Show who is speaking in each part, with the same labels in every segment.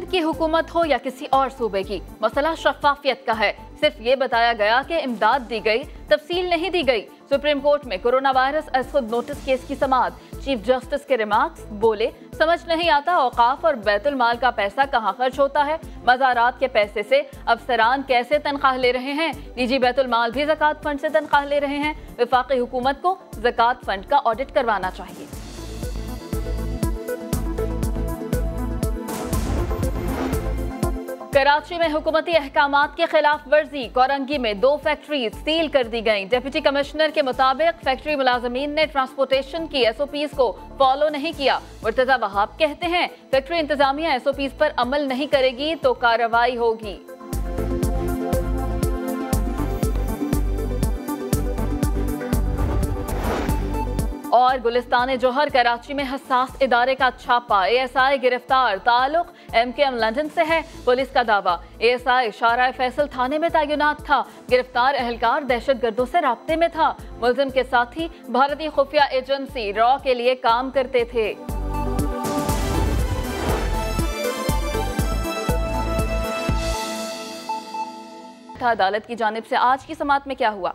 Speaker 1: सिंध की हुकूमत हो या किसी और सूबे की, मसला शफाफियत का है। सिर्फ ये बताया गया कि इमदाद दी गई, तफसील नहीं दी गई। सुप्रीम कोर्ट में कोरोना वायरस एज खुद नोटिस केस की समाअत। चीफ जस्टिस के रिमार्क्स, बोले समझ नहीं आता औकाफ और बैतुल माल का पैसा कहाँ खर्च होता है। मज़ारात के पैसे से अफसरान कैसे तनख्वाह ले रहे हैं। डीजी बैतुल माल भी ज़कात फंड से तनख्वाह ले रहे हैं। वफाकी हुकूमत को ज़कात फंड का ऑडिट करवाना चाहिए। कराची में हुकूमती अहकामात के खिलाफ वर्जी। कोरंगी में 2 फैक्ट्रीज सील कर दी गईं। डिप्टी कमिश्नर के मुताबिक फैक्ट्री मुलाजमीन ने ट्रांसपोर्टेशन की SOPs को फॉलो नहीं किया। मुर्तजा वहाब कहते हैं फैक्ट्री इंतजामिया SOPs पर अमल नहीं करेगी तो कार्रवाई होगी। और गुलिस्तान जोहर कराची में हसास इदारे का छापा। ASI गिरफ्तार, ताल्लुक MKM लंदन से है। पुलिस का दावा ASI शारा फैसल थाने में तैनात था। गिरफ्तार अहलकार दहशत गर्दों से राब्ते में था। मुलजिम के साथी भारतीय खुफिया एजेंसी रॉ के लिए काम करते थे। अदालत की जानिब से आज की समाअत में क्या हुआ?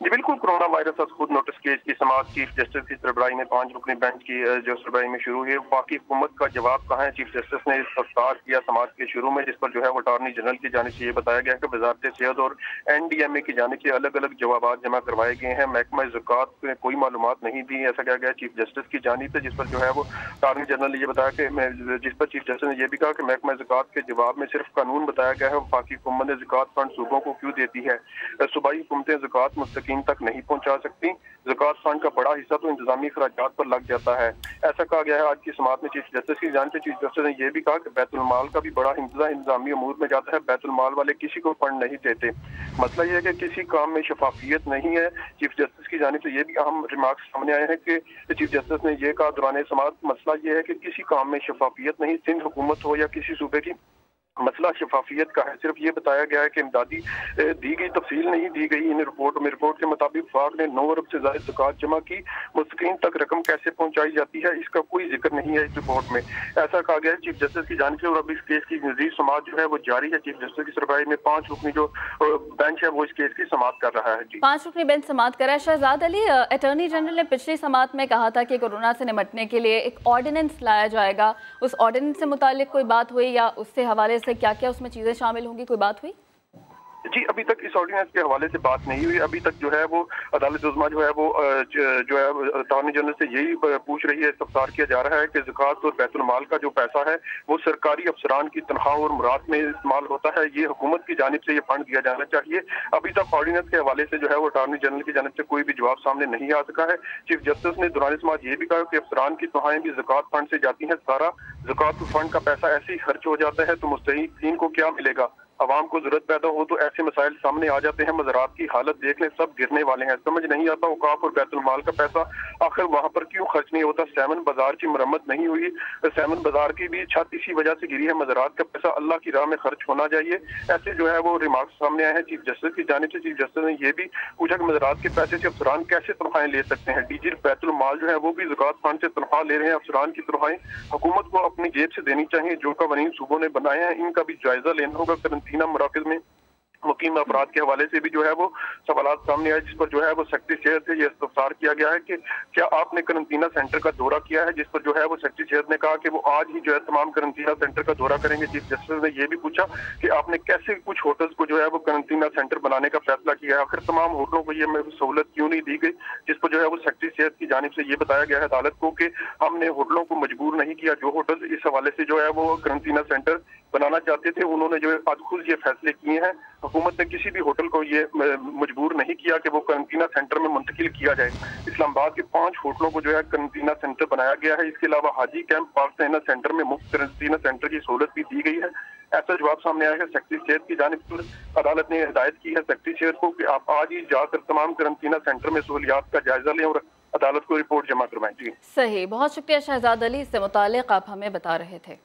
Speaker 2: जी बिल्कुल, कोरोना वायरस और खुद नोटिस केस की समाअत चीफ जस्टिस की सरबराही में 5 रुकनी बेंच की जो सरबराही में शुरू हुई। वफाकी हुकूमत का जवाब कहाँ है, चीफ जस्टिस ने इस्तफसार किया समाअत के शुरू में, जिस पर जो है वो अटॉर्नी जनरल की जानिब से ये बताया गया कि वजारत सेहत और NDMA की जानिब से अलग अलग जवाब जमा करवाए गए हैं। महकमा ज़कात ने कोई मालूमात नहीं दी, ऐसा कहा गया चीफ जस्टिस की जानिब से, जिस पर जो है वो अटॉर्नी जनरल ने ये बताया कि जिस पर चीफ जस्टिस ने यह भी कहा कि महकमा ज़कात के जवाब में सिर्फ कानून बताया गया है। वफाकी हुकूमत ने ज़कात फंड सूबों को क्यों देती है। सूबाई हुकूमतें ज़कात मुस्तकीम तक नहीं पहुंचा सकती। ज़कात फंड का बड़ा हिस्सा तो इंतजामी खर्चात पर लग जाता है, ऐसा कहा गया है आज की समाअत में चीफ जस्टिस की जानिब से। चीफ जस्टिस ने यह भी कहा कि बैतुल माल का भी बड़ा हिस्सा इंतजामी अमूर में जाता है। बैतुल माल वाले किसी को फंड नहीं देते। मसला यह है कि किसी काम में शफाफियत नहीं है। चीफ जस्टिस की जानिब से ये भी अहम रिमार्क्स सामने आए हैं कि चीफ जस्टिस ने यह कहा दौरान समाअत, मसला यह है कि किसी काम में शफाफियत नहीं, सिंध हुकूमत हो या किसी सूबे की, मसला शफाफियत का है। सिर्फ ये बताया गया है कि इमदादी दी गई, तफसील नहीं दी गई इन रिपोर्ट के मुताबिक वफाक ने 9 अरब से ज्यादा ज़कात जमा की, मुस्तकीन तक रकम कैसे पहुंचाई जाती है इसका कोई जिक्र नहीं है इस रिपोर्ट में, ऐसा कहा गया है चीफ जस्टिस की जानिब से। और अब इस केस की मज़ीद समाअत जो है वो जारी है। चीफ जस्टिस की सरबराही में 5 रुकनी जो बेंच है वो इस केस की समाअत कर रहा है। जी
Speaker 1: 5 रुकनी बेंच समाअत कर रहा है। शहजाद अली, अटॉर्नी जनरल ने पिछली समाअत में कहा था कि कोरोना से निपटने के लिए एक ऑर्डिनेंस लाया जाएगा। उस ऑर्डिनेंस से मुतालिक कोई बात हुई या उससे हवाले से क्या क्या उसमें चीजें शामिल होंगी, कोई बात हुई?
Speaker 2: जी अभी तक इस ऑर्डिनेंस के हवाले से बात नहीं हुई। अभी तक जो है वो अदालत उज़्मा जो है वो जो है अटॉर्नी जनरल से यही पूछ रही है, इस्तफसार किया जा रहा है कि ज़कात और बैतुल माल का जो पैसा है वो सरकारी अफसरान की तनख्वाह और मुराद में इस्तेमाल होता है। ये हुकूमत की जानिब से ये फंड दिया जाना चाहिए। अभी तक ऑर्डिनेंस के हवाले से जो है वो अटॉर्नी जनरल की जानिब से कोई भी जवाब सामने नहीं आ सका है। चीफ जस्टिस ने दौरान समाअत ये भी कहा कि अफसरान की तनख्वाहें भी ज़कात फंड से जाती हैं। सारा ज़कात फंड का पैसा ऐसे ही खर्च हो जाता है तो मुस्तहीक़ीन को क्या मिलेगा। अवाम को जरूरत पैदा हो तो ऐसे मसाइल सामने आ जाते हैं। मज़ारात की हालत देख लें, सब गिरने वाले हैं। समझ नहीं आता औकाफ और बैतुल माल का पैसा आखिर वहाँ पर क्यों खर्च नहीं होता। सैमन बाजार की मरम्मत नहीं हुई, सैमन बाजार की भी छत इसी वजह से गिरी है। मज़ारात का पैसा अल्लाह की राह में खर्च होना चाहिए, ऐसे जो है वो रिमार्क्स सामने आए हैं चीफ जस्टिस की जानिब से। चीफ जस्टिस ने यह भी पूछा कि मज़ारात के पैसे से अफसरान कैसे तनख्वाहें ले सकते हैं। डीजी बैतुल माल जो है वो भी ज़कात फंड से तनख्वाह ले रहे हैं। अफसरान की तनख्वाहें हुकूमत को अपनी जेब से देनी चाहिए। जो कवानीन सूबों ने बनाए हैं इनका भी जायजा लेना होगा। करंटीना मराकज़ में मुकीम अफराद के हवाले से भी जो है वो सवालात सामने आए, जिस पर जो है वो सेक्रेटरी सेहत से ये इस्तफसार किया गया है कि क्या आपने करंटीना सेंटर का दौरा किया है, जिस पर जो है वो सेक्रेटरी सेहत ने कहा कि वो आज ही जो है तमाम करंटीना सेंटर का दौरा करेंगे। चीफ जस्टिस ने ये भी पूछा कि आपने कैसे कुछ होटल्स को जो है वो करंटीना सेंटर बनाने का फैसला किया है, आखिर तमाम होटलों को ये सहूलत क्यों नहीं दी गई, जिस पर जो है वो सेक्रेटरी सेहत की जानिब से ये बताया गया है अदालत को कि हमने होटलों को मजबूर नहीं किया। जो होटल इस हवाले से जो है वो करंटीना सेंटर बनाना चाहते थे उन्होंने जो आज खुद ये फैसले किए हैं। हुकूमत ने किसी भी होटल को ये मजबूर नहीं किया कि वो करंटीना सेंटर में मुंतकिल किया जाए। इस्लामाबाद के 5 होटलों को जो है करंटीना सेंटर बनाया गया है। इसके अलावा हाजी कैंप पाक सेना सेंटर में मुफ्त करंटीना सेंटर की सहूलत भी दी गई है। ऐसा जवाब सामने आया है सेक्रेटरी सेहत की जानिब से। अदालत ने हिदायत की है सेक्रेटरी सेहत को कि आप आज ही जाकर तमाम करंटीना सेंटर में सहूलियात का जायजा लें और अदालत को रिपोर्ट जमा करवाएं। जी
Speaker 1: सही, बहुत शुक्रिया शहजाद अली, इससे मुताल्लिक आप हमें बता रहे थे।